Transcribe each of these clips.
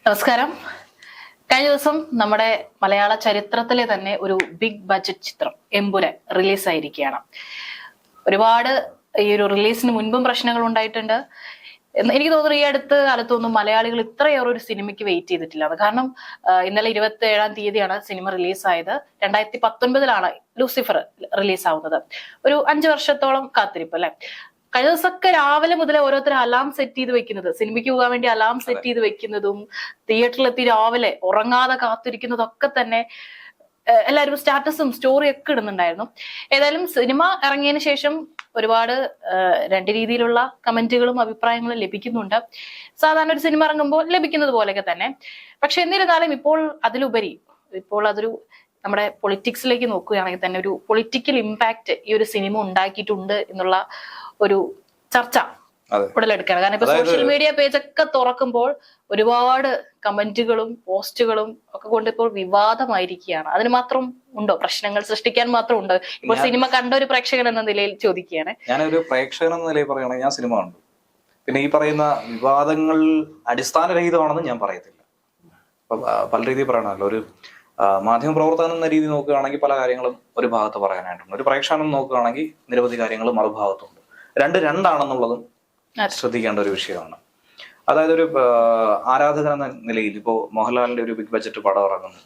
നമസ്കാരം. കഴിഞ്ഞ ദിവസം നമ്മുടെ മലയാള ചരിത്രത്തിലെ തന്നെ ഒരു ബിഗ് ബഡ്ജറ്റ് ചിത്രം എമ്പുരാൻ റിലീസായിരിക്കുകയാണ്. ഒരുപാട് ഈ ഒരു റിലീസിന് മുൻപും പ്രശ്നങ്ങൾ ഉണ്ടായിട്ടുണ്ട്. എനിക്ക് തോന്നുന്നു ഈ അടുത്ത കാലത്തൊന്നും മലയാളികൾ ഇത്രയേറെ ഒരു സിനിമയ്ക്ക് വെയിറ്റ് ചെയ്തിട്ടില്ല. കാരണം ഇന്നലെ 27-ാം തീയതിയാണ് സിനിമ റിലീസായത്. 2019 ലൂസിഫർ റിലീസാവുന്നത്. ഒരു 5 വർഷത്തോളം കാത്തിരിപ്പ് അല്ലെ. കഴിഞ്ഞ ദിവസമൊക്കെ രാവിലെ മുതൽ ഓരോരുത്തർ അലാം സെറ്റ് ചെയ്ത് വെക്കുന്നത്, സിനിമയ്ക്ക് പോകാൻ വേണ്ടി അലാം സെറ്റ് ചെയ്ത് വെക്കുന്നതും തിയേറ്ററിലെത്തി രാവിലെ ഉറങ്ങാതെ കാത്തിരിക്കുന്നതൊക്കെ തന്നെ എല്ലാവരും സ്റ്റാറ്റസും സ്റ്റോറിയും ഒക്കെ ഇടുന്നുണ്ടായിരുന്നു. ഏതായാലും സിനിമ ഇറങ്ങിയതിന് ശേഷം ഒരുപാട് രണ്ട് രീതിയിലുള്ള കമന്റുകളും അഭിപ്രായങ്ങളും ലഭിക്കുന്നുണ്ട്. സാധാരണ ഒരു സിനിമ ഇറങ്ങുമ്പോൾ ലഭിക്കുന്നത് പോലെയൊക്കെ തന്നെ. പക്ഷെ എന്നിരുന്നാലും ഇപ്പോൾ അതൊരു നമ്മുടെ പൊളിറ്റിക്സിലേക്ക് നോക്കുകയാണെങ്കിൽ തന്നെ ഒരു പൊളിറ്റിക്കൽ ഇമ്പാക്ട് ഈ ഒരു സിനിമ ഉണ്ടാക്കിയിട്ടുണ്ട് എന്നുള്ള ഒരു ചർച്ച ഉടലെടുക്കുകയാണ്. കാരണം ഇപ്പൊ സോഷ്യൽ മീഡിയ പേജൊക്കെ തുറക്കുമ്പോൾ ഒരുപാട് കമന്റുകളും പോസ്റ്റുകളും ഒക്കെ കൊണ്ട് ഇപ്പോൾ വിവാദമായിരിക്കുകയാണ്. അതിന് മാത്രം ഉണ്ടോ? പ്രശ്നങ്ങൾ സൃഷ്ടിക്കാൻ മാത്രം ഉണ്ടോ? ഇപ്പോൾ സിനിമ കണ്ട ഒരു പ്രേക്ഷകൻ എന്ന നിലയിൽ ചോദിക്കുകയാണ്. ഞാനൊരു പ്രേക്ഷകൻ എന്ന നിലയിൽ പറയുകയാണെങ്കിൽ ഞാൻ സിനിമ കണ്ടു. പിന്നെ ഈ പറയുന്ന വിവാദങ്ങൾ അടിസ്ഥാനരഹിതമാണെന്ന് ഞാൻ പറയത്തില്ല. പല രീതിയിൽ പറയണമല്ലോ. ഒരു മാധ്യമ പ്രവർത്തകൻ എന്ന രീതി നോക്കുകയാണെങ്കിൽ പല കാര്യങ്ങളും ഒരു ഭാഗത്ത് പറയാനായിട്ടുണ്ട്. ഒരു പ്രേക്ഷകൻ നോക്കുകയാണെങ്കിൽ നിരവധി കാര്യങ്ങൾ മറുഭാഗത്തുണ്ട്. രണ്ടാണെന്നുള്ളതും ശ്രദ്ധിക്കേണ്ട ഒരു വിഷയമാണ്. അതായത് ഒരു ആരാധകൻ എന്ന നിലയിൽ ഇപ്പോൾ മോഹൻലാലിന്റെ ഒരു ബിഗ് ബഡ്ജറ്റ് പടം ഇറങ്ങുന്നു,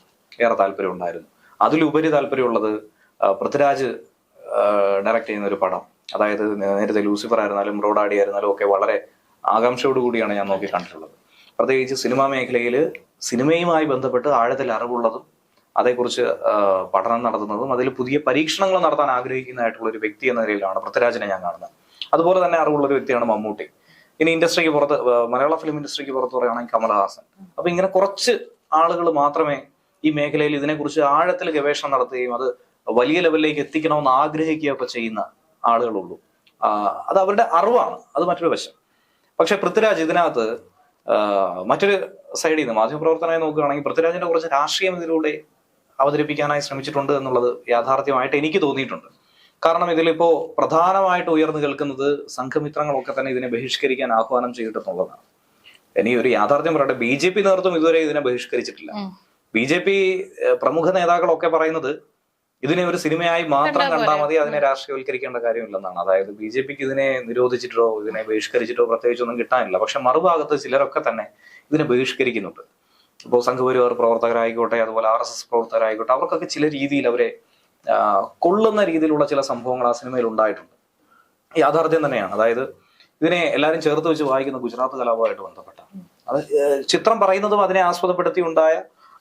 ഏറെ താല്പര്യം ഉണ്ടായിരുന്നു. അതിലുപരി താല്പര്യമുള്ളത് പൃഥ്വിരാജ് ഡയറക്റ്റ് ചെയ്യുന്ന ഒരു പടം. അതായത് നേരത്തെ ലൂസിഫർ ആയിരുന്നാലും റോഡാടി ആയിരുന്നാലും ഒക്കെ വളരെ ആകാംക്ഷയോടുകൂടിയാണ് ഞാൻ നോക്കി കണ്ടിട്ടുള്ളത്. പ്രത്യേകിച്ച് സിനിമാ മേഖലയിൽ സിനിമയുമായി ബന്ധപ്പെട്ട് ആഴത്തിൽ അറിവുള്ളതും അതേക്കുറിച്ച് പഠനം നടത്തുന്നതും അതിൽ പുതിയ പരീക്ഷണങ്ങൾ നടത്താൻ ആഗ്രഹിക്കുന്നതായിട്ടുള്ള ഒരു വ്യക്തി എന്ന നിലയിലാണ് പൃഥ്വിരാജിനെ ഞാൻ കാണുന്നത്. അതുപോലെ തന്നെ അറിവുള്ള ഒരു വ്യക്തിയാണ് മമ്മൂട്ടി. ഇനി ഇൻഡസ്ട്രിക്ക് പുറത്ത്, മലയാള ഫിലിം ഇൻഡസ്ട്രിക്ക് പുറത്ത് പറയുകയാണെങ്കിൽ കമലഹാസൻ. അപ്പൊ ഇങ്ങനെ കുറച്ച് ആളുകൾ മാത്രമേ ഈ മേഖലയിൽ ഇതിനെക്കുറിച്ച് ആഴത്തിൽ ഗവേഷണം നടത്തുകയും അത് വലിയ ലെവലിലേക്ക് എത്തിക്കണമെന്ന് ആഗ്രഹിക്കുകയൊക്കെ ചെയ്യുന്ന ആളുകളുള്ളൂ. അത് അവരുടെ അറിവാണ്, അത് മറ്റൊരു വശം. പക്ഷെ പൃഥ്വിരാജ് ഇതിനകത്ത് മറ്റൊരു സൈഡിൽ നിന്ന് മാധ്യമപ്രവർത്തനമായി നോക്കുകയാണെങ്കിൽ പൃഥ്വിരാജിന്റെ കുറച്ച് രാഷ്ട്രീയം ഇതിലൂടെ അവതരിപ്പിക്കാനായി ശ്രമിച്ചിട്ടുണ്ട് എന്നുള്ളത് യാഥാർത്ഥ്യമായിട്ട് എനിക്ക് തോന്നിയിട്ടുണ്ട്. കാരണം ഇതിലിപ്പോ പ്രധാനമായിട്ട് ഉയർന്നു കേൾക്കുന്നത് സംഘമിത്രങ്ങളൊക്കെ തന്നെ ഇതിനെ ബഹിഷ്കരിക്കാൻ ആഹ്വാനം ചെയ്തിട്ടുള്ളതാണ്. ഇനി ഒരു യാഥാർത്ഥ്യം പറയട്ടെ, BJP നേതൃത്വം ഇതുവരെ ഇതിനെ ബഹിഷ്കരിച്ചിട്ടില്ല. BJP പ്രമുഖ നേതാക്കളൊക്കെ പറയുന്നത് ഇതിനെ ഒരു സിനിമയായി മാത്രം കണ്ടാൽ മതി, അതിനെ രാഷ്ട്രീയവൽക്കരിക്കേണ്ട കാര്യമില്ലെന്നാണ്. അതായത് BJPക്ക് ഇതിനെ നിരോധിച്ചിട്ടോ ഇതിനെ ബഹിഷ്കരിച്ചിട്ടോ പ്രത്യേകിച്ചൊന്നും കിട്ടാനില്ല. പക്ഷെ മറുഭാഗത്ത് ചിലരൊക്കെ തന്നെ ഇതിനെ ബഹിഷ്കരിക്കുന്നുണ്ട്. ഇപ്പോൾ സംഘപരിവാർ പ്രവർത്തകരായിക്കോട്ടെ, അതുപോലെ RSS പ്രവർത്തകരായിക്കോട്ടെ, അവർക്കൊക്കെ ചില രീതിയിൽ അവരെ കൊള്ളുന്ന രീതിയിലുള്ള ചില സംഭവങ്ങൾ ആ സിനിമയിൽ ഉണ്ടായിട്ടുണ്ട്. യാഥാർത്ഥ്യം തന്നെയാണ്. അതായത് ഇതിനെ എല്ലാവരും ചേർത്ത് വെച്ച് വായിക്കുന്ന ഗുജറാത്ത് കലാപമായിട്ട് ബന്ധപ്പെട്ട അത് ചിത്രം പറയുന്നതും അതിനെ ആസ്പദപ്പെടുത്തി ഉണ്ടായ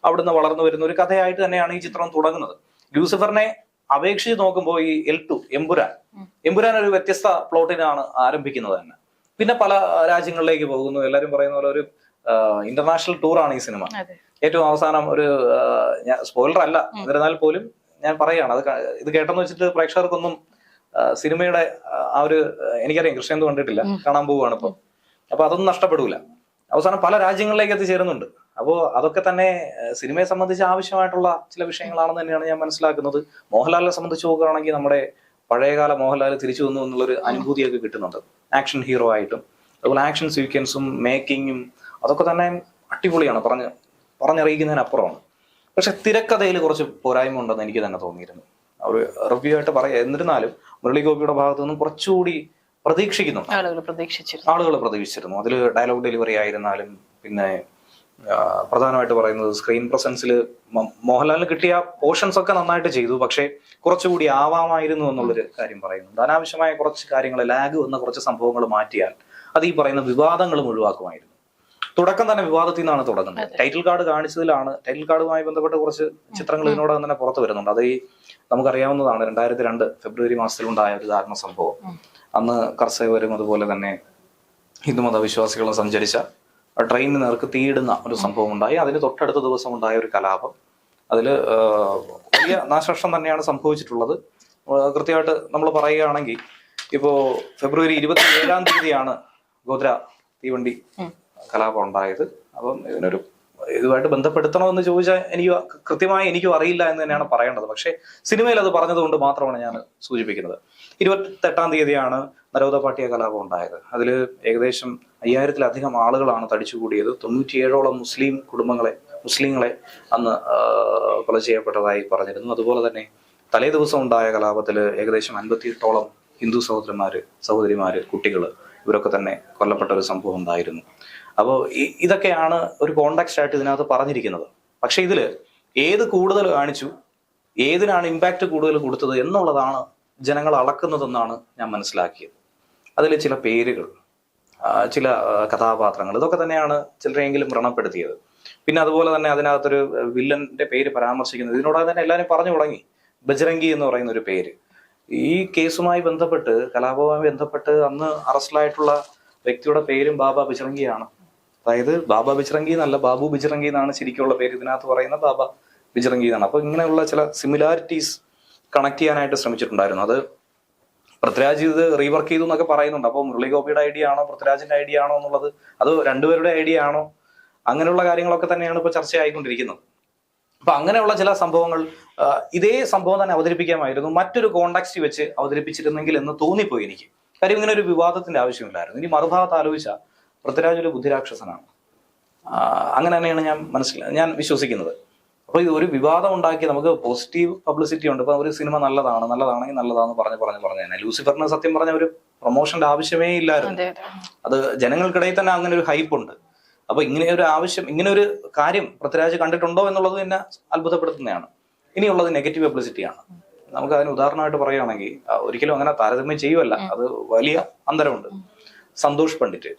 അവിടുന്ന് വളർന്നു വരുന്ന ഒരു കഥയായിട്ട് തന്നെയാണ് ഈ ചിത്രം തുടങ്ങുന്നത്. ലൂസിഫറിനെ അപേക്ഷിച്ച് നോക്കുമ്പോൾ ഈ L2 എമ്പുരാൻ ഒരു വ്യത്യസ്ത പ്ലോട്ടിനാണ് ആരംഭിക്കുന്നത് തന്നെ. പിന്നെ പല രാജ്യങ്ങളിലേക്ക് പോകുന്നു. എല്ലാവരും പറയുന്ന പോലെ ഒരു ഇന്റർനാഷണൽ ടൂറാണ് ഈ സിനിമ. ഏറ്റവും അവസാനം ഒരു സ്പോയിലർ അല്ല, എന്നിരുന്നാൽ പോലും ഞാൻ പറയുകയാണ്, ഇത് കേട്ടെന്ന് വെച്ചിട്ട് പ്രേക്ഷകർക്കൊന്നും സിനിമയുടെ ആ ഒരു, എനിക്കറിയാം കൃഷ്ണന്ത് കണ്ടിട്ടില്ല, കാണാൻ പോവുകയാണ് ഇപ്പൊ. അപ്പൊ അതൊന്നും നഷ്ടപ്പെടൂല. അവസാനം പല രാജ്യങ്ങളിലേക്ക് എത്തിച്ചേരുന്നുണ്ട്. അപ്പോൾ അതൊക്കെ തന്നെ സിനിമയെ സംബന്ധിച്ച് ആവശ്യമായിട്ടുള്ള ചില വിഷയങ്ങളാണെന്ന് തന്നെയാണ് ഞാൻ മനസ്സിലാക്കുന്നത്. മോഹൻലാലിനെ സംബന്ധിച്ച് നോക്കുകയാണെങ്കിൽ നമ്മുടെ പഴയകാല മോഹൻലാൽ തിരിച്ചു വന്നു എന്നുള്ളൊരു അനുഭൂതിയൊക്കെ കിട്ടുന്നുണ്ട്. ആക്ഷൻ ഹീറോ ആയിട്ടും അതുപോലെ ആക്ഷൻ സീക്വൻസും മേക്കിങ്ങും അതൊക്കെ തന്നെ അടിപൊളിയാണ്, പറഞ്ഞറിയിക്കുന്നതിനപ്പുറമാണ്. പക്ഷെ തിരക്കഥയിൽ കുറച്ച് പോരായ്മ ഉണ്ടെന്ന് എനിക്ക് തന്നെ തോന്നിയിരുന്നു. ഒരു റിവ്യൂ ആയിട്ട് പറയാം. എന്നിരുന്നാലും മുരളി ഗോപിയുടെ ഭാഗത്തു നിന്നും കുറച്ചുകൂടി ആളുകൾ പ്രതീക്ഷിച്ചിരുന്നു. അതിൽ ഡയലോഗ് ഡെലിവറി ആയിരുന്നാലും പിന്നെ പ്രധാനമായിട്ട് പറയുന്നത് സ്ക്രീൻ പ്രസൻസിൽ മോഹൻലാലിന് കിട്ടിയ പോർഷൻസ് ഒക്കെ നന്നായിട്ട് ചെയ്തു. പക്ഷെ കുറച്ചുകൂടി ആവാമായിരുന്നു എന്നുള്ളൊരു കാര്യം പറയുന്നുണ്ട്. അനാവശ്യമായ കുറച്ച് കാര്യങ്ങൾ, ലാഗ് വന്ന കുറച്ച് സംഭവങ്ങൾ മാറ്റിയാൽ അത് ഈ പറയുന്ന വിവാദങ്ങളും ഒഴിവാക്കുമായിരുന്നു. തുടക്കം തന്നെ വിവാദത്തിൽ നിന്നാണ് തുടങ്ങുന്നത്. ടൈറ്റിൽ കാർഡ് കാണിച്ചതിലാണ്. ടൈറ്റിൽ കാർഡുമായി ബന്ധപ്പെട്ട് കുറച്ച് ചിത്രങ്ങൾ ഇതിനോടകം തന്നെ പുറത്തു വരുന്നുണ്ട്. അത് ഈ നമുക്കറിയാവുന്നതാണ്, 2002 ഫെബ്രുവരി മാസത്തിലുണ്ടായ ഒരു ദാരുണ സംഭവം. അന്ന് കർഷകരും അതുപോലെ തന്നെ ഹിന്ദുമത വിശ്വാസികളും സഞ്ചരിച്ച ട്രെയിനിന് നേർക്ക് തീയിടുന്ന ഒരു സംഭവം ഉണ്ടായി. അതിന് തൊട്ടടുത്ത ദിവസം ഉണ്ടായ ഒരു കലാപം. അതിൽ വലിയ നാശനഷ്ടം തന്നെയാണ് സംഭവിച്ചിട്ടുള്ളത്. കൃത്യമായിട്ട് നമ്മൾ പറയുകയാണെങ്കിൽ ഇപ്പോൾ ഫെബ്രുവരി 27-ാം തീയതിയാണ് ഗോദ്ര തീവണ്ടി കലാപം ഉണ്ടായത്. അപ്പം ഇതിനൊരു ഇതുമായിട്ട് ബന്ധപ്പെടുത്തണമെന്ന് ചോദിച്ചാൽ കൃത്യമായി എനിക്കും അറിയില്ല എന്ന് തന്നെയാണ് പറയേണ്ടത്. പക്ഷേ സിനിമയിൽ അത് പറഞ്ഞതുകൊണ്ട് മാത്രമാണ് ഞാൻ സൂചിപ്പിക്കുന്നത്. 28-ാം തീയതിയാണ് നരോദ പാട്ടിയ കലാപം ഉണ്ടായത്. അതിൽ ഏകദേശം 5000-ലധികം ആളുകളാണ് തടിച്ചുകൂടിയത്. 97ഓളം മുസ്ലിങ്ങളെ അന്ന് കൊല ചെയ്യപ്പെട്ടതായി പറഞ്ഞിരുന്നു. അതുപോലെ തന്നെ തലേ ദിവസം ഉണ്ടായ കലാപത്തിൽ ഏകദേശം 58ഓളം ഹിന്ദു സഹോദരിമാര്, കുട്ടികൾ ഇവരൊക്കെ തന്നെ കൊല്ലപ്പെട്ട ഒരു സംഭവം ഉണ്ടായിരുന്നു. അപ്പോൾ ഇതൊക്കെയാണ് ഒരു കോണ്ടാക്സ്റ്റ് ആയിട്ട് ഇതിനകത്ത് പറഞ്ഞിരിക്കുന്നത്. പക്ഷെ ഇതില് ഏത് കൂടുതൽ കാണിച്ചു, ഏതിനാണ് ഇമ്പാക്റ്റ് കൂടുതൽ കൊടുത്തത് എന്നുള്ളതാണ് ജനങ്ങൾ അളക്കുന്നതെന്നാണ് ഞാൻ മനസ്സിലാക്കിയത്. അതിൽ ചില പേരുകൾ, ചില കഥാപാത്രങ്ങൾ, ഇതൊക്കെ തന്നെയാണ് ചിലരെങ്കിലും വ്രണപ്പെടുത്തിയത്. പിന്നെ അതുപോലെ തന്നെ അതിനകത്തൊരു വില്ലന്റെ പേര് പരാമർശിക്കുന്നത്, ഇതിനോടകം തന്നെ എല്ലാവരും പറഞ്ഞു തുടങ്ങി, ബജ്രംഗി എന്ന് പറയുന്ന ഒരു പേര്. ഈ കേസുമായി ബന്ധപ്പെട്ട്, കലാപവുമായി ബന്ധപ്പെട്ട് അന്ന് അറസ്റ്റിലായിട്ടുള്ള വ്യക്തിയുടെ പേരും ബാബ ബജ്രംഗിയാണ്. അതായത് ബാബ ബജ്രംഗി എന്നല്ല, ബാബു ബജ്രംഗി എന്നാണ് ശരിക്കുള്ള പേര്. ഇതിനകത്ത് പറയുന്ന ബാബ ബജ്രംഗി എന്നാണ്. അപ്പൊ ഇങ്ങനെയുള്ള ചില സിമിലാരിറ്റീസ് കണക്ട് ചെയ്യാനായിട്ട് ശ്രമിച്ചിട്ടുണ്ടായിരുന്നു. അത് പൃഥ്വിരാജ് ഇത് റീവർക്ക് ചെയ്തു എന്നൊക്കെ പറയുന്നുണ്ട്. അപ്പോൾ മുരളി ഗോപിയുടെ ഐഡിയ ആണോ പൃഥ്വിരാജിന്റെ ഐഡിയ ആണോ എന്നുള്ളത്, അത് രണ്ടുപേരുടെ ഐഡിയ ആണോ, അങ്ങനെയുള്ള കാര്യങ്ങളൊക്കെ തന്നെയാണ് ഇപ്പോൾ ചർച്ചയായിക്കൊണ്ടിരിക്കുന്നത്. അപ്പൊ അങ്ങനെയുള്ള ചില സംഭവങ്ങൾ, ഇതേ സംഭവം തന്നെ അവതരിപ്പിക്കാമായിരുന്നു, മറ്റൊരു കോണ്ടാക്സ്റ്റ് വെച്ച് അവതരിപ്പിച്ചിരുന്നെങ്കിൽ എന്ന് തോന്നിപ്പോയി എനിക്ക്. കാര്യം ഇങ്ങനെ ഒരു വിവാദത്തിന്റെ ആവശ്യമില്ലായിരുന്നു. ഇനി മറുഭാഗത്ത് ആലോചിച്ചാൽ പൃഥ്വിരാജ് ഒരു ബുദ്ധിരാക്ഷസനാണ്. അങ്ങനെ തന്നെയാണ് ഞാൻ വിശ്വസിക്കുന്നത്. അപ്പൊ ഇത് ഒരു വിവാദം ഉണ്ടാക്കി നമുക്ക് പോസിറ്റീവ് പബ്ലിസിറ്റി ഉണ്ട്. ഇപ്പൊ ഒരു സിനിമ നല്ലതാണെങ്കിൽ നല്ലതാണെന്ന് പറഞ്ഞു തന്നെ ലൂസിഫറിന് സത്യം പറഞ്ഞ ഒരു പ്രൊമോഷന്റെ ആവശ്യമേ ഇല്ലായിരുന്നു. അത് ജനങ്ങൾക്കിടയിൽ തന്നെ അങ്ങനെ ഒരു ഹൈപ്പ് ഉണ്ട്. അപ്പൊ ഇങ്ങനെ ഒരു കാര്യം പൃഥ്വിരാജ് കണ്ടിട്ടുണ്ടോ എന്നുള്ളത് തന്നെ അത്ഭുതപ്പെടുത്തുന്നതാണ്. ഇനിയുള്ളത് നെഗറ്റീവ് പബ്ലിസിറ്റിയാണ്. നമുക്ക് അതിന് ഉദാഹരണമായിട്ട് പറയുകയാണെങ്കിൽ, ഒരിക്കലും അങ്ങനെ താരതമ്യം ചെയ്യുമല്ല, അത് വലിയ അന്തരമുണ്ട്. സന്തോഷ് പണ്ഡിറ്റ്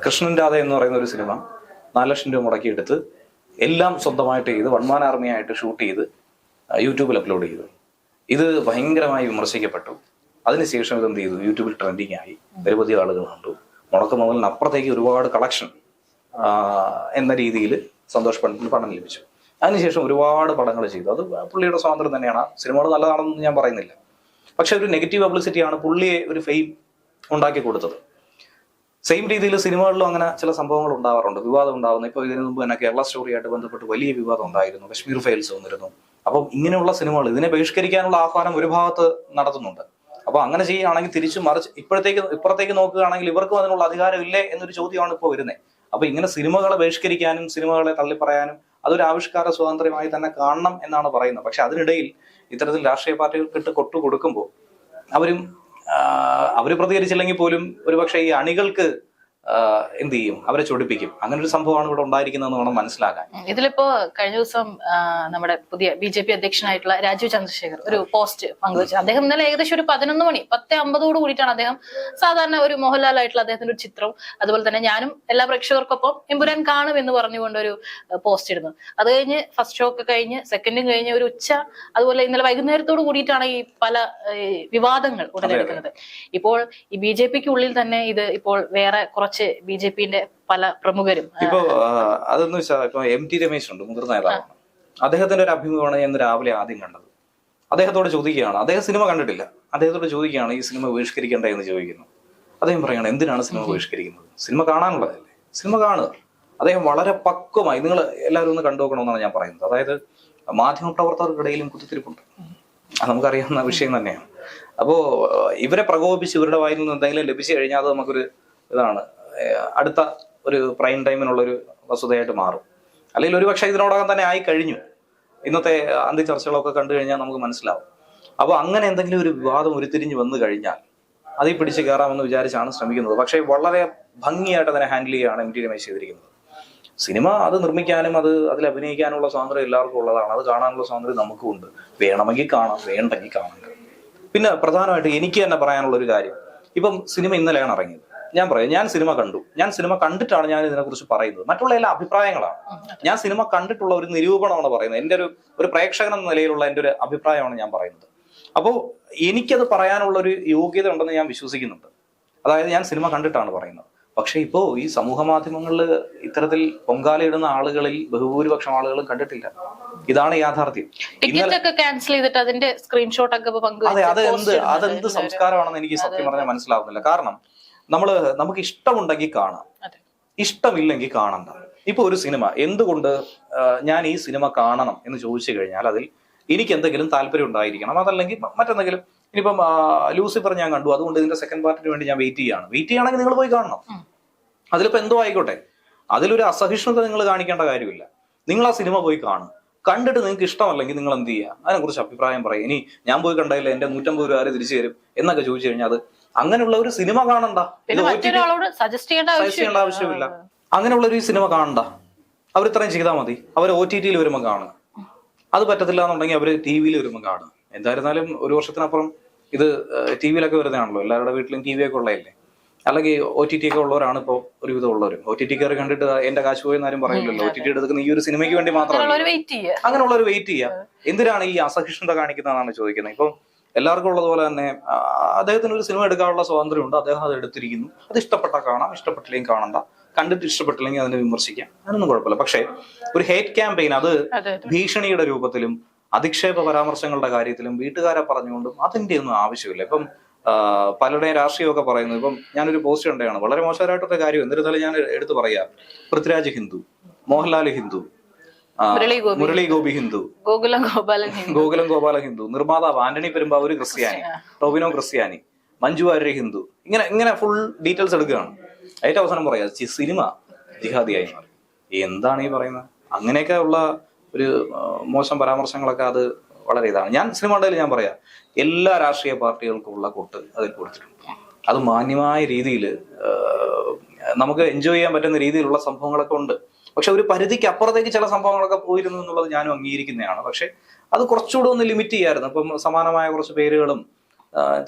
കൃഷ്ണൻ രാധ എന്ന് പറയുന്ന ഒരു സിനിമ 4 ലക്ഷം രൂപ മുടക്കിയെടുത്ത് എല്ലാം സ്വന്തമായിട്ട് ചെയ്ത്, വൺമാൻ ആർമിയായിട്ട് ഷൂട്ട് ചെയ്ത് യൂട്യൂബിൽ അപ്ലോഡ് ചെയ്തു. ഇത് ഭയങ്കരമായി വിമർശിക്കപ്പെട്ടു. അതിനുശേഷം ഇതെന്ത് ചെയ്തു, യൂട്യൂബിൽ ട്രെൻഡിങ് ആയി, നിരവധി ആളുകൾ കണ്ടു. മുടക്ക് മുതലിനപ്പുറത്തേക്ക് ഒരുപാട് കളക്ഷൻ എന്ന രീതിയിൽ സന്തോഷ് പണ്ഡിറ്റിന് പണം ലഭിച്ചു. അതിനുശേഷം ഒരുപാട് പടങ്ങൾ ചെയ്തു. അത് പുള്ളിയുടെ സ്വാതന്ത്ര്യം തന്നെയാണ്. സിനിമകൾ നല്ലതാണെന്ന് ഞാൻ പറയുന്നില്ല. പക്ഷെ ഒരു നെഗറ്റീവ് പബ്ലിസിറ്റിയാണ് പുള്ളിയെ ഒരു ഫെയിം ഉണ്ടാക്കി കൊടുത്തത്. സെയിം രീതിയിൽ സിനിമകളിലും അങ്ങനെ ചില സംഭവങ്ങൾ ഉണ്ടാവാറുണ്ട്, വിവാദം ഉണ്ടാകുന്നു. ഇപ്പോൾ ഇതിനു മുമ്പ് തന്നെ കേരള സ്റ്റോറിയായിട്ട് ബന്ധപ്പെട്ട് വലിയ വിവാദം ഉണ്ടായിരുന്നു, കശ്മീർ ഫയൽസ് വന്നിരുന്നു. അപ്പം ഇങ്ങനെയുള്ള സിനിമകൾ, ഇതിനെ ബഹിഷ്കരിക്കാനുള്ള ആഹ്വാനം ഒരു ഭാഗത്ത് നടത്തുന്നുണ്ട്. അപ്പൊ അങ്ങനെ ചെയ്യുകയാണെങ്കിൽ തിരിച്ചു മറിച്ച് ഇപ്പുറത്തേക്ക് നോക്കുകയാണെങ്കിൽ ഇവർക്കും അതിനുള്ള അധികാരമില്ലേ എന്നൊരു ചോദ്യമാണ് ഇപ്പോൾ വരുന്നത്. അപ്പൊ ഇങ്ങനെ സിനിമകളെ ബഹിഷ്കരിക്കാനും സിനിമകളെ തള്ളിപ്പറയാനും അതൊരു ആവിഷ്കാര സ്വാതന്ത്ര്യമായി തന്നെ കാണണം എന്നാണ് പറയുന്നത്. പക്ഷെ അതിനിടയിൽ ഇത്തരത്തിൽ രാഷ്ട്രീയ പാർട്ടികൾക്ക് കൊട്ടു കൊടുക്കുമ്പോൾ അവര് പ്രതികരിച്ചില്ലെങ്കിൽ പോലും ഒരുപക്ഷെ ഈ അണികൾക്ക് എന്ത് ചെയ്യും, അവരെ ചൊടിപ്പിക്കും. അങ്ങനെ ഒരു സംഭവമാണ് ഇവിടെ ഉണ്ടായിരിക്കുന്നതെന്ന് വേണം മനസ്സിലാക്കാൻ. ഇതിലിപ്പോ കഴിഞ്ഞ ദിവസം നമ്മുടെ പുതിയ BJP അധ്യക്ഷനായിട്ടുള്ള രാജീവ് ചന്ദ്രശേഖർ ഒരു പോസ്റ്റ് പങ്കുവച്ചു. അദ്ദേഹം ഇന്നലെ ഏകദേശം ഒരു 11 മണി 10:50 കൂടിയിട്ടാണ് അദ്ദേഹം സാധാരണ ഒരു മോഹൻലാൽ ആയിട്ടുള്ള അദ്ദേഹത്തിന്റെ ഒരു ചിത്രവും അതുപോലെ തന്നെ ഞാനും എല്ലാ പ്രേക്ഷകർക്കൊപ്പം എമ്പുരാൻ കാണും എന്ന് പറഞ്ഞുകൊണ്ട് ഒരു പോസ്റ്റ് ഇടുന്നു. അത് കഴിഞ്ഞ് ഫസ്റ്റ് ഷോ ഒക്കെ കഴിഞ്ഞ് സെക്കൻഡും കഴിഞ്ഞ് ഒരു ഉച്ച, അതുപോലെ ഇന്നലെ വൈകുന്നേരത്തോട് കൂടിയിട്ടാണ് ഈ പല വിവാദങ്ങൾ ഉടലെടുക്കുന്നത്. ഇപ്പോൾ ഈ BJPക്ക് ഉള്ളിൽ തന്നെ ഇത് ഇപ്പോൾ വേറെ കുറച്ച് BJPന്റെ പല പ്രമുഖരും ഇപ്പൊ അതെന്ന് വെച്ചാൽ ഇപ്പൊ MT രമേശ് ഉണ്ട്, മുതിർന്ന നേതാവാണ്. അദ്ദേഹത്തിന്റെ ഒരു അഭിമുഖമാണ് ഞാൻ രാവിലെ ആദ്യം കണ്ടത്. അദ്ദേഹത്തോട് ചോദിക്കുകയാണ്, അദ്ദേഹം സിനിമ കണ്ടിട്ടില്ല, അദ്ദേഹത്തോട് ചോദിക്കുകയാണ് ഈ സിനിമ ബഹിഷ്കരിക്കണ്ടേ എന്ന് ചോദിക്കുന്നു. അദ്ദേഹം പറയുകയാണ്, എന്തിനാണ് സിനിമ ബഹിഷ്കരിക്കുന്നത്, സിനിമ കാണാനുള്ളതല്ലേ, സിനിമ കാണുക. അദ്ദേഹം വളരെ പക്വമായി, നിങ്ങൾ എല്ലാവരും ഒന്ന് കണ്ടുനോക്കണമെന്നാണ് ഞാൻ പറയുന്നത്. അതായത് മാധ്യമപ്രവർത്തകർക്കിടയിലും കുത്തിത്തിരിപ്പുണ്ട്, അത് നമുക്കറിയാവുന്ന വിഷയം തന്നെയാണ്. അപ്പോ ഇവരെ പ്രകോപിപ്പിച്ച് ഇവരുടെ വായിൽ നിന്ന് എന്തെങ്കിലും ലഭിച്ചു കഴിഞ്ഞാൽ അത് നമുക്കൊരു ഇതാണ്, അടുത്ത ഒരു പ്രൈം ടൈമിനുള്ളൊരു വസ്തുതയായിട്ട് മാറും. അല്ലെങ്കിൽ ഒരുപക്ഷെ ഇതിനോടകം തന്നെ ആയി കഴിഞ്ഞു. ഇന്നത്തെ അന്ത്യചർച്ചകളൊക്കെ കണ്ടു കഴിഞ്ഞാൽ നമുക്ക് മനസ്സിലാവും. അപ്പോൾ അങ്ങനെ എന്തെങ്കിലും ഒരു വിവാദം ഉരുത്തിരിഞ്ഞ് വന്നു കഴിഞ്ഞാൽ അതിൽ പിടിച്ച് കയറാമെന്ന് വിചാരിച്ചാണ് ശ്രമിക്കുന്നത്. പക്ഷേ വളരെ ഭംഗിയായിട്ട് അതിനെ ഹാൻഡിൽ ചെയ്യുകയാണ് MT രമേശ് ചെയ്തിരിക്കുന്നത്. സിനിമ അത് നിർമ്മിക്കാനും അതിൽ അഭിനയിക്കാനുള്ള സ്വാതന്ത്ര്യം എല്ലാവർക്കും ഉള്ളതാണ്. അത് കാണാനുള്ള സ്വാതന്ത്ര്യം നമുക്കും ഉണ്ട്. വേണമെങ്കിൽ കാണാം, വേണ്ടെങ്കിൽ കാണണ്ട. പിന്നെ പ്രധാനമായിട്ട് എനിക്ക് തന്നെ പറയാനുള്ള ഒരു കാര്യം, ഇപ്പം സിനിമ ഇന്നലെയാണ് ഇറങ്ങിയത്. ഞാൻ സിനിമ കണ്ടു. ഞാൻ സിനിമ കണ്ടിട്ടാണ് ഞാൻ ഇതിനെക്കുറിച്ച് പറയുന്നത്. മറ്റുള്ള എല്ലാ അഭിപ്രായങ്ങളാണ്. ഞാൻ സിനിമ കണ്ടിട്ടുള്ള ഒരു നിരൂപണമാണ് പറയുന്നത്. എൻ്റെ ഒരു പ്രേക്ഷകൻ എന്ന നിലയിലുള്ള എൻ്റെ ഒരു അഭിപ്രായമാണ് ഞാൻ പറയുന്നത്. അപ്പോൾ എനിക്കത് പറയാനുള്ള ഒരു യോഗ്യത ഉണ്ടെന്ന് ഞാൻ വിശ്വസിക്കുന്നുണ്ട്. അതായത് ഞാൻ സിനിമ കണ്ടിട്ടാണ് പറയുന്നത്. പക്ഷെ ഇപ്പോ ഈ സമൂഹ മാധ്യമങ്ങളിൽ ഇത്തരത്തിൽ പൊങ്കാലയിടുന്ന ആളുകളിൽ ബഹുഭൂരിപക്ഷം ആളുകളും കണ്ടിട്ടില്ല. ഇതാണ് യാഥാർത്ഥ്യം. ക്യാൻസൽ ചെയ്തിട്ട് അതിന്റെ സ്ക്രീൻഷോട്ട് ഒക്കെ അതെ, അതെന്ത് സംസ്കാരമാണെന്ന് എനിക്ക് സത്യം പറഞ്ഞാൽ മനസ്സിലാവുന്നില്ല. കാരണം നമുക്ക് ഇഷ്ടമുണ്ടെങ്കിൽ കാണാം, ഇഷ്ടമില്ലെങ്കിൽ കാണണ്ട. ഇപ്പൊ ഒരു സിനിമ എന്തുകൊണ്ട് ഞാൻ ഈ സിനിമ കാണണം എന്ന് ചോദിച്ചു കഴിഞ്ഞാൽ അതിൽ എനിക്ക് എന്തെങ്കിലും താല്പര്യം ഉണ്ടായിരിക്കണം, അതല്ലെങ്കിൽ മറ്റെന്തെങ്കിലും. ഇനിയിപ്പം ലൂസിഫർ ഞാൻ കണ്ടു, അതുകൊണ്ട് ഇതിന്റെ സെക്കൻഡ് പാർട്ടിന് വേണ്ടി ഞാൻ വെയിറ്റ് ചെയ്യുകയാണെങ്കിൽ നിങ്ങൾ പോയി കാണണം. അതിലിപ്പോ എന്തോ ആയിക്കോട്ടെ, അതിലൊരു അസഹിഷ്ണുത നിങ്ങൾ കാണിക്കേണ്ട കാര്യമില്ല. നിങ്ങൾ ആ സിനിമ പോയി കാണും. കണ്ടിട്ട് നിങ്ങൾക്ക് ഇഷ്ടമല്ലെങ്കിൽ നിങ്ങൾ എന്ത് ചെയ്യുക, അതിനെക്കുറിച്ച് അഭിപ്രായം പറയും. ഇനി ഞാൻ പോയി കണ്ടതില്ല, എന്റെ 150 രൂപ തിരിച്ചു തരും എന്നൊക്കെ ചോദിച്ചു കഴിഞ്ഞാൽ അത് അങ്ങനെയുള്ള ഒരു സിനിമ കാണണ്ട. സജസ്റ്റ് ചെയ്യേണ്ട ആവശ്യമില്ല. അങ്ങനെയുള്ള ഒരു സിനിമ കാണണ്ട. അവർ ഇത്രയും ചെയ്താൽ മതി. അവർ OTT-യിൽ വരുമ്പോൾ കാണുക. അത് പറ്റത്തില്ല എന്നുണ്ടെങ്കിൽ അവർ TV-യിൽ വരുമ്പോൾ കാണുക. എന്തായിരുന്നാലും ഒരു വർഷത്തിനപ്പുറം ഇത് TV-യിലൊക്കെ വരുന്നതാണല്ലോ. എല്ലാവരുടെ വീട്ടിലും TV ഒക്കെ ഉള്ളതല്ലേ. അല്ലെങ്കിൽ OTT ഒക്കെ ഉള്ളവരാണ് ഇപ്പോൾ ഒരുവിധം ഉള്ളവരും. OTT കയറി കണ്ടിട്ട് എന്റെ കാശ് പോയെന്ന് ആരും പറയില്ലല്ലോ. OTT എടുക്കുന്ന ഈ ഒരു സിനിമയ്ക്ക് വേണ്ടി മാത്രമല്ല, അങ്ങനെയുള്ളവർ വെയിറ്റ് ചെയ്യുക. എന്തിനാണ് ഈ അസഹിഷ്ണുത കാണിക്കുന്നതെന്നാണ് ചോദിക്കുന്നത്. ഇപ്പം എല്ലാവർക്കും ഉള്ളതുപോലെ തന്നെ അദ്ദേഹത്തിന് ഒരു സിനിമ എടുക്കാനുള്ള സ്വാതന്ത്ര്യമുണ്ട്. അദ്ദേഹം അത് എടുത്തിരിക്കുന്നു. അത് ഇഷ്ടപ്പെട്ടാൽ കാണാം, ഇഷ്ടപ്പെട്ടില്ലെങ്കിൽ കാണണ്ട. കണ്ടിട്ട് ഇഷ്ടപ്പെട്ടില്ലെങ്കിൽ അതിനെ വിമർശിക്കാം, അതിനൊന്നും കുഴപ്പമില്ല. പക്ഷേ ഒരു ഹേറ്റ് ക്യാമ്പയിൻ, അത് ഭീഷണിയുടെ രൂപത്തിലും അധിക്ഷേപ പരാമർശങ്ങളുടെ കാര്യത്തിലും വീട്ടുകാരെ പറഞ്ഞുകൊണ്ടും അതിന്റെ ഒന്നും ആവശ്യമില്ല. ഇപ്പം പലരുടെയും രാഷ്ട്രീയമൊക്കെ പറയുന്നത്, ഇപ്പം ഞാനൊരു പോസ്റ്റ് കണ്ടതാണ്, വളരെ മോശമായിട്ടൊക്കെ കാര്യം. എന്നിരുന്നാലും ഞാൻ എടുത്തു പറയാം, പൃഥ്വിരാജ് ഹിന്ദു, മോഹൻലാൽ ഹിന്ദു, മുരളി ഗോപി ഹിന്ദു, ഗോകുലം ഗോപാല ഹിന്ദു, നിർമ്മാതാവ് ആന്റണി പെരുമ്പാവൂര് ക്രിസ്ത്യാനി, ടോവിനോ ക്രിസ്ത്യാനി, മഞ്ജു വാര്യർ ഹിന്ദു, ഇങ്ങനെ ഫുൾ ഡീറ്റെയിൽസ് എടുക്കുകയാണ്. ഏറ്റവും അവസാനം പറയാ സിനിമ ജിഹാദിയായി മാറി. എന്താണ് ഈ പറയുന്നത്? അങ്ങനെയൊക്കെ ഉള്ള ഒരു മോശം പരാമർശങ്ങളൊക്കെ അത് വളരെ ഇതാണ്. ഞാൻ സിനിമ കണ്ടതിൽ ഞാൻ പറയാം, എല്ലാ രാഷ്ട്രീയ പാർട്ടികൾക്കും ഉള്ള കൊട്ട് അതിൽ കൊടുത്തിട്ടുണ്ട്. അത് മാന്യമായ രീതിയിൽ നമുക്ക് എൻജോയ് ചെയ്യാൻ പറ്റുന്ന രീതിയിലുള്ള സംഭവങ്ങളൊക്കെ ഉണ്ട്. പക്ഷെ ഒരു പരിധിക്ക് അപ്പുറത്തേക്ക് ചില സംഭവങ്ങളൊക്കെ പോയിരുന്നു എന്നുള്ളത് ഞാനും അംഗീകരിക്കുന്നതാണ്. പക്ഷെ അത് കുറച്ചുകൂടെ ഒന്ന് ലിമിറ്റ് ചെയ്യായിരുന്നു. ഇപ്പം സമാനമായ കുറച്ച് പേരുകളും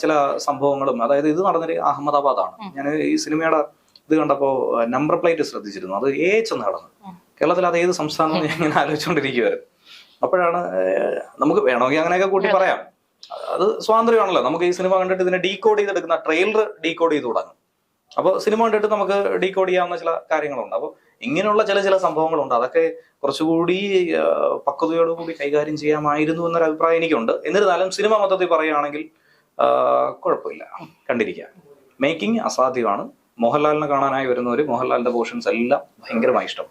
ചില സംഭവങ്ങളും, അതായത് ഇത് നടന്നത് അഹമ്മദാബാദാണ്. ഞാൻ ഈ സിനിമയുടെ ഇത് കണ്ടപ്പോൾ നമ്പർ പ്ലേറ്റ് ശ്രദ്ധിച്ചിരുന്നു. അത് AH എന്ന് നടന്നു. കേരളത്തിൽ അത് ഏത് സംസ്ഥാനം ഞാൻ ഇങ്ങനെ ആലോചിച്ചുകൊണ്ടിരിക്കുവായിരുന്നു. അപ്പോഴാണ് നമുക്ക് വേണമെങ്കിൽ അങ്ങനെയൊക്കെ കൂട്ടി പറയാം, അത് സ്വാതന്ത്ര്യമാണല്ലോ. നമുക്ക് ഈ സിനിമ കണ്ടിട്ട് ഇതിനെ ഡീകോഡ് ചെയ്തെടുക്കുന്ന ട്രെയിലർ ഡീകോഡ് ചെയ്ത് തുടങ്ങും. അപ്പോൾ സിനിമ കണ്ടിട്ട് നമുക്ക് ഡീകോഡ് ചെയ്യാവുന്ന ചില കാര്യങ്ങളുണ്ട്. അപ്പോൾ ഇങ്ങനെയുള്ള ചില സംഭവങ്ങളുണ്ട്. അതൊക്കെ കുറച്ചുകൂടി പക്വതയോടുകൂടി കൈകാര്യം ചെയ്യാമായിരുന്നു എന്നൊരു അഭിപ്രായം എനിക്കുണ്ട്. എന്നിരുന്നാലും സിനിമ മൊത്തത്തിൽ പറയുകയാണെങ്കിൽ കുഴപ്പമില്ല, കണ്ടിരിക്കാം. മേക്കിംഗ് അസാധ്യമാണ്. മോഹൻലാലിനെ കാണാനായി വരുന്നവർ മോഹൻലാലിന്റെ പോർഷൻസ് എല്ലാം ഭയങ്കരമായി ഇഷ്ടം.